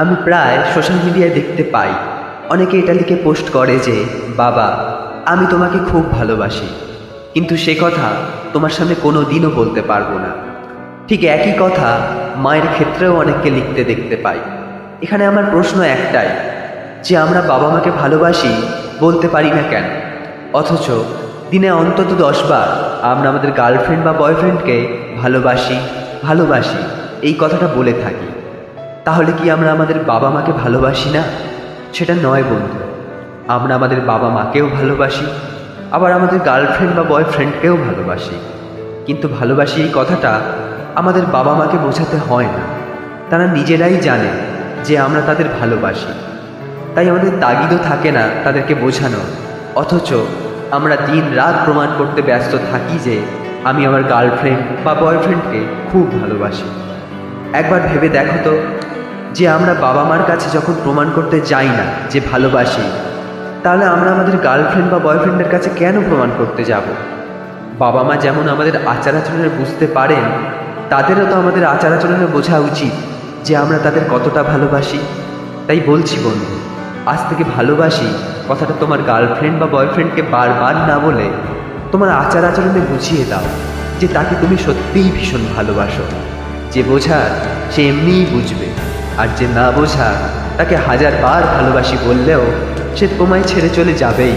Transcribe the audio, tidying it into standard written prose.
আমি প্রায় সোশ্যাল মিডিয়ায় দেখতে পাই অনেকে এটা লিখে পোস্ট করে যে বাবা আমি তোমাকে খুব ভালোবাসি, কিন্তু সে কথা তোমার সামনে কোনো দিনও বলতে পারবো না। ঠিক একই কথা মায়ের ক্ষেত্রেও অনেককে লিখতে দেখতে পাই। এখানে আমার প্রশ্ন একটাই, যে আমরা বাবা মাকে ভালোবাসি বলতে পারি না কেন, অথচ দিনে অন্তত 10 বার আমরা আমাদের গার্লফ্রেন্ড বা বয়ফ্রেন্ডকে ভালোবাসি ভালোবাসি এই কথাটা বলে থাকি। তাহলে কি আমরা আমাদের বাবা মাকে ভালোবাসি না? সেটা নয় বন্ধু, আমরা আমাদের বাবা মাকেও ভালোবাসি, আবার আমাদের গার্লফ্রেন্ড বা বয়ফ্রেন্ডকেও ভালোবাসি। কিন্তু ভালোবাসি এই কথাটা আমাদের বাবা মাকে বোঝাতে হয় না, তারা নিজেরাই জানে যে আমরা তাদের ভালোবাসি। তাই আমাদের তাগিদও থাকে না তাদেরকে বোঝানো, অথচ আমরা দিন রাত প্রমাণ করতে ব্যস্ত থাকি যে আমি আমার গার্লফ্রেন্ড বা বয়ফ্রেন্ডকে খুব ভালোবাসি। একবার ভেবে দেখো তো, যে আমরা বাবা মার কাছে যখন প্রমাণ করতে যাই না যে ভালোবাসি, তাহলে আমরা আমাদের গার্লফ্রেন্ড বা বয়ফ্রেন্ডের কাছে কেন প্রমাণ করতে যাব? বাবা মা যেমন আমাদের আচার আচরণে বুঝতে পারেন, তাদেরও তো আমাদের আচার আচরণে বোঝা উচিত যে আমরা তাদের কতটা ভালোবাসি। তাই বলছি বন্ধু, আজ থেকে ভালোবাসি কথাটা তোমার গার্লফ্রেন্ড বা বয়ফ্রেন্ডকে বারবার না বলে তোমার আচার আচরণে বুঝিয়ে দাও যে তাকে তুমি সত্যিই ভীষণ ভালোবাসো। যে বোঝার সে এমনিই বুঝবে, আর যে না বোঝা তাকে 1000 বার ভালোবাসি বললেও সে তোমায় ছেড়ে চলে যাবেই।